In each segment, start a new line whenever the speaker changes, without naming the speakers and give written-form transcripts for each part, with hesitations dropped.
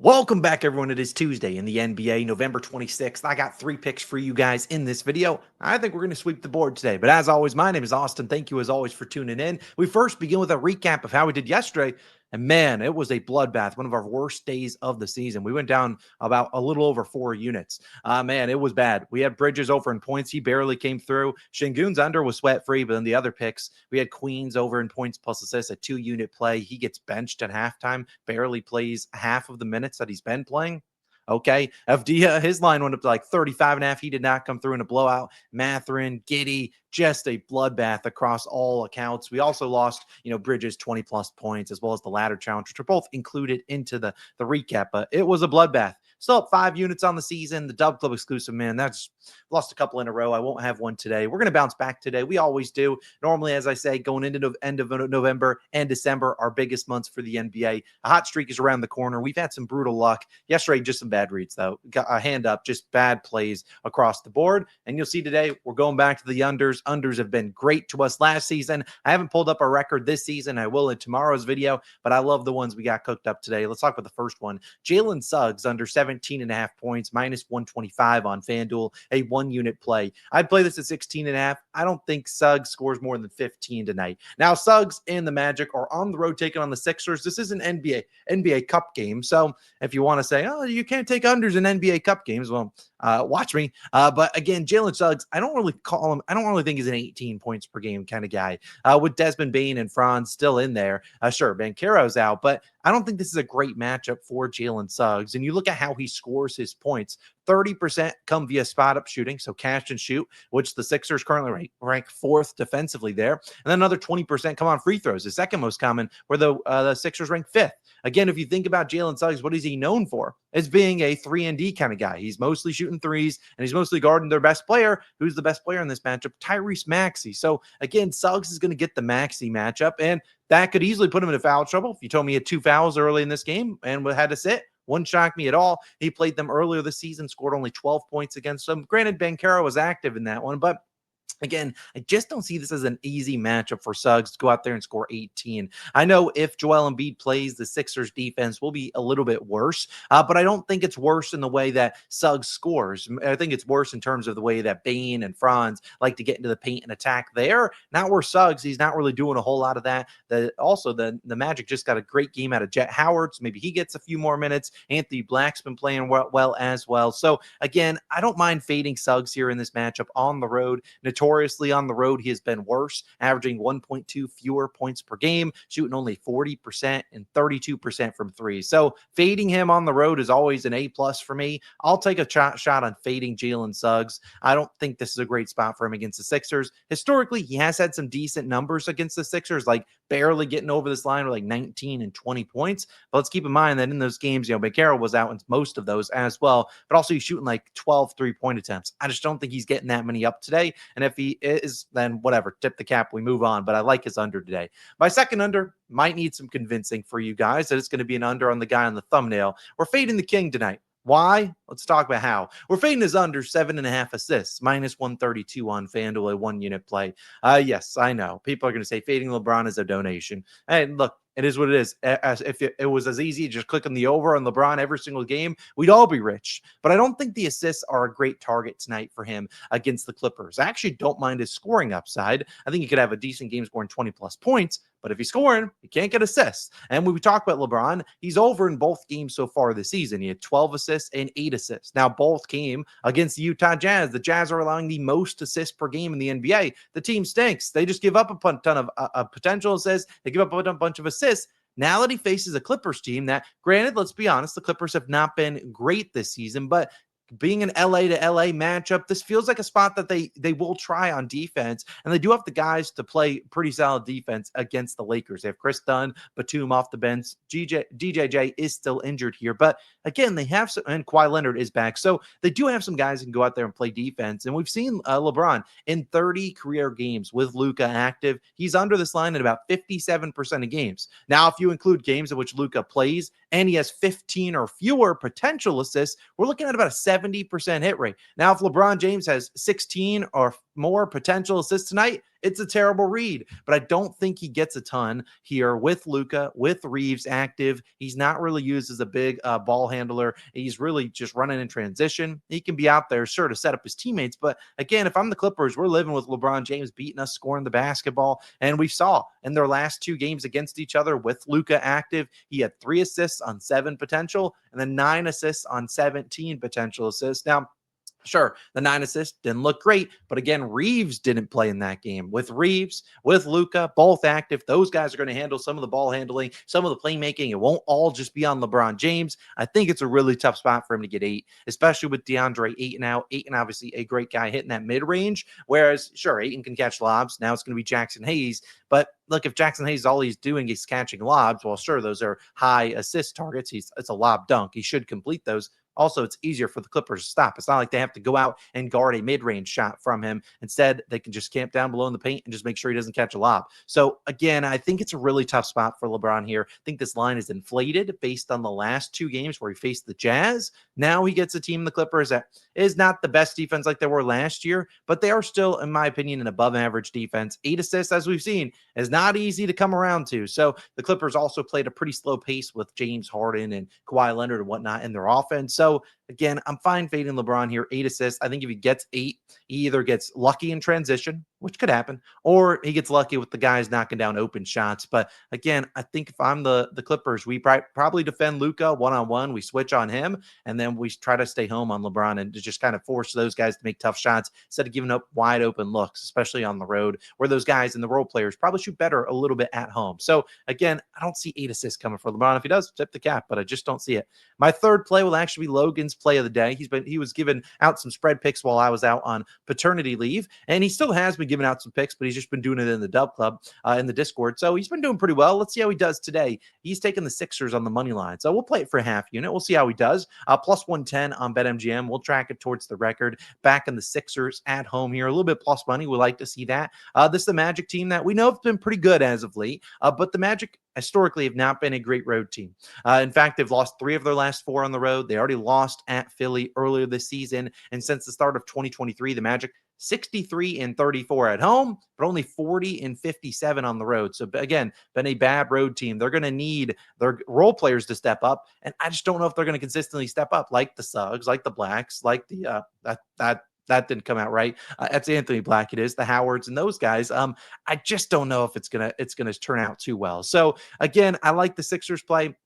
Welcome back, everyone. It is Tuesday in the NBA, November 26th. I got 3 picks for you guys in this video. I think we're going to sweep the board today. But as always, my name is Austin. Thank you, as always, for tuning in. We first begin with a recap of how we did yesterday. And man, it was a bloodbath, one of our worst days of the season. We went down about a little over 4 units. Man, it was bad. We had Bridges over in points. He barely came through. Shingun's under was sweat free, but then the other picks, we had Queens over in points plus assists, a 2-unit play. He gets benched at halftime, barely plays half of the minutes that he's been playing. Okay. Avdia, his line went up to like 35.5. He did not come through in a blowout. Matherin, Giddy, just a bloodbath across all accounts. We also lost, Bridges 20 plus points, as well as the ladder challenge, which are both included into the recap. But it was a bloodbath. Still up 5 units on the season. The Dub Club exclusive, man, that's lost a couple in a row. I won't have one today. We're going to bounce back today. We always do. Normally, as I say, going into the end of November and December, our biggest months for the NBA. A hot streak is around the corner. We've had some brutal luck. Yesterday, just some bad reads, though. Got a hand up, just bad plays across the board. And you'll see today, we're going back to the unders. Unders have been great to us last season. I haven't pulled up our record this season. I will in tomorrow's video, but I love the ones we got cooked up today. Let's talk about the first one. Jalen Suggs under 17.5 points, minus 125 on FanDuel, a 1-unit play. I'd play this at 16.5. I don't think Suggs scores more than 15 tonight. Now, Suggs and the Magic are on the road taking on the Sixers. This is an NBA Cup game. So if you want to say, oh, you can't take unders in NBA Cup games, well, watch me. But again, Jalen Suggs, I don't really think he's an 18 points per game kind of guy. With Desmond Bane and Franz still in there, sure, Banchero's out, but I don't think this is a great matchup for Jalen Suggs. And you look at how he scores his points. 30% come via spot up shooting, so catch and shoot, which the Sixers currently rank 4th defensively there. And then another 20% come on free throws, the second most common, where the Sixers rank 5th. Again, if you think about Jalen Suggs, what is he known for? As being a 3-and-D kind of guy. He's mostly shooting threes, and he's mostly guarding their best player. Who's the best player in this matchup? Tyrese Maxey. So again, Suggs is going to get the Maxey matchup, and that could easily put him into foul trouble. If you told me he had 2 fouls early in this game and had to sit, wouldn't shock me at all. He played them earlier this season, scored only 12 points against them. Granted, Banchero was active in that one, but again, I just don't see this as an easy matchup for Suggs to go out there and score 18. I know if Joel Embiid plays, the Sixers defense will be a little bit worse, but I don't think it's worse in the way that Suggs scores. I think it's worse in terms of the way that Bane and Franz like to get into the paint and attack there. Not where Suggs, he's not really doing a whole lot of that. The Magic just got a great game out of Jet Howard, so maybe he gets a few more minutes. Anthony Black's been playing well as well. So again, I don't mind fading Suggs here in this matchup on the road. Notoriously on the road, he has been worse, averaging 1.2 fewer points per game, shooting only 40% and 32% from 3. So fading him on the road is always an A+ for me. I'll take a shot on fading Jalen Suggs. I don't think this is a great spot for him against the Sixers. Historically, he has had some decent numbers against the Sixers, like barely getting over this line with like 19 and 20 points. But let's keep in mind that in those games, Banchero was out in most of those as well, but also he's shooting like 12 3-point attempts. I just don't think he's getting that many up today. And if he is, then whatever, tip the cap, we move on. But I like his under today. My second under might need some convincing for you guys that it's going to be an under on the guy on the thumbnail. We're fading the king tonight. Why? Let's talk about how. We're fading his under 7.5 assists, minus 132 on FanDuel, a 1-unit play. Yes, I know. People are going to say fading LeBron is a donation. Hey, look, it is what it is. As if it was as easy, just clicking the over on LeBron every single game, we'd all be rich. But I don't think the assists are a great target tonight for him against the Clippers. I actually don't mind his scoring upside. I think he could have a decent game scoring 20 plus points. But if he's scoring, he can't get assists. And when we talk about LeBron, he's over in both games so far this season. He had 12 assists and 8 assists. Now, both came against the Utah Jazz. The Jazz are allowing the most assists per game in the NBA. The team stinks. They just give up a ton of potential assists. They give up a bunch of assists. Now that he faces a Clippers team that, granted, let's be honest, the Clippers have not been great this season, but being an LA to LA matchup, this feels like a spot that they will try on defense, and they do have the guys to play pretty solid defense against the Lakers. They have Chris Dunn, Batum off the bench. DJJ is still injured here, but again, they have some, and Kawhi Leonard is back, so they do have some guys who can go out there and play defense. And we've seen LeBron in 30 career games with Luka active. He's under this line in about 57% of games. Now, if you include games in which Luka plays and he has 15 or fewer potential assists, we're looking at about a 70% hit rate. Now, if LeBron James has 16 or more potential assists tonight, it's a terrible read. But I don't think he gets a ton here with Luka, with Reeves active. He's not really used as a big ball handler. He's really just running in transition. He can be out there, sure, to set up his teammates. But again, if I'm the Clippers, we're living with LeBron James beating us, scoring the basketball. And we saw in their last 2 games against each other with Luka active, he had 3 assists on 7 potential and then 9 assists on 17 potential assists. Now, sure, the 9 assists didn't look great, but again, Reeves didn't play in that game. With Reeves, with Luka, both active, those guys are going to handle some of the ball handling, some of the playmaking. It won't all just be on LeBron James. I think it's a really tough spot for him to get 8, especially with DeAndre Ayton out. Ayton, obviously, a great guy hitting that mid-range, whereas, sure, Ayton can catch lobs. Now it's going to be Jackson Hayes. But look, if Jackson Hayes, all he's doing is catching lobs, well, sure, those are high assist targets. It's a lob dunk. He should complete those. Also, it's easier for the Clippers to stop. It's not like they have to go out and guard a mid-range shot from him. Instead, they can just camp down below in the paint and just make sure he doesn't catch a lob. So, again, I think it's a really tough spot for LeBron here. I think this line is inflated based on the last 2 games where he faced the Jazz. Now he gets a team, the Clippers, that is not the best defense like they were last year, but they are still, in my opinion, an above-average defense. 8 assists, as we've seen, is not easy to come around to. So the Clippers also played a pretty slow pace with James Harden and Kawhi Leonard and whatnot in their offense. So again, I'm fine fading LeBron here. 8 assists. I think if he gets 8, he either gets lucky in transition, which could happen, or he gets lucky with the guys knocking down open shots. But again, I think if I'm the Clippers, we probably defend Luka one-on-one. We switch on him, and then we try to stay home on LeBron and to just kind of force those guys to make tough shots instead of giving up wide open looks, especially on the road, where those guys and the role players probably shoot better a little bit at home. So again, I don't see 8 assists coming for LeBron. If he does, tip the cap, but I just don't see it. My third play will actually be Logan's play of the day. He was giving out some spread picks while I was out on paternity leave, and he still has been giving out some picks, but he's just been doing it in the Dub Club in the Discord. So he's been doing pretty well. Let's see how he does today. He's taking the Sixers on the money line, so we'll play it for a half unit. We'll see how he does. Plus 110 on BetMGM. We'll track it towards the record. Back in the Sixers at home here, a little bit plus money. We like to see that. This is the Magic team that we know have been pretty good as of late, but the Magic historically have not been a great road team. In fact, they've lost 3 of their last 4 on the road. They already lost at Philly earlier this season. And since the start of 2023, the Magic 63-34 at home, but only 40-57 on the road. So again, been a bad road team. They're going to need their role players to step up. And I just don't know if they're going to consistently step up like the Suggs, like the Blacks, like the that didn't come out right. That's Anthony Black. It is the Howards and those guys. I just don't know if it's gonna turn out too well. So again, I like the Sixers play.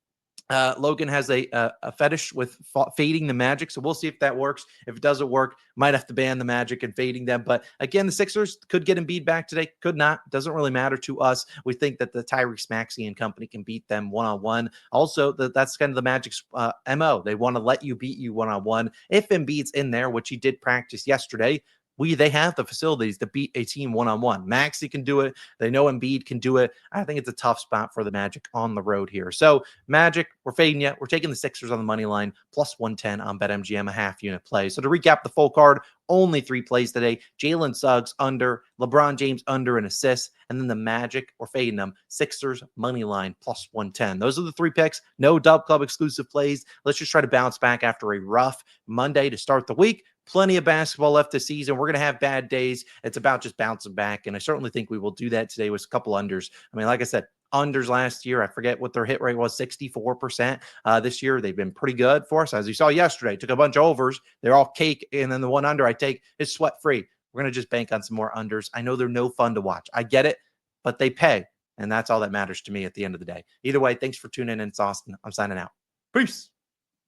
Logan has a fetish with fading the Magic, so we'll see if that works. If it doesn't work, might have to ban the Magic and fading them. But again, the Sixers could get Embiid back today, could not. Doesn't really matter to us. We think that the Tyrese Maxey and company can beat them one-on-one. Also, that's kind of the Magic's MO. They want to let you beat you one-on-one. If Embiid's in there, which he did practice yesterday, they have the facilities to beat a team one-on-one. Maxey can do it. They know Embiid can do it. I think it's a tough spot for the Magic on the road here. So Magic, we're fading you. We're taking the Sixers on the money line, plus 110 on BetMGM, a half unit play. So to recap the full card, only 3 plays today. Jalen Suggs under, LeBron James under an assist, and then the Magic, we're fading them. Sixers money line, plus 110. Those are the 3 picks. No Dub Club exclusive plays. Let's just try to bounce back after a rough Monday to start the week. Plenty of basketball left this season. We're going to have bad days. It's about just bouncing back, and I certainly think we will do that today with a couple unders. I mean, like I said, unders last year, I forget what their hit rate was, 64%. This year, they've been pretty good for us. As you saw yesterday, took a bunch of overs. They're all cake, and then the one under I take is sweat-free. We're going to just bank on some more unders. I know they're no fun to watch. I get it, but they pay, and that's all that matters to me at the end of the day. Either way, thanks for tuning in. It's Austin. I'm signing out. Peace.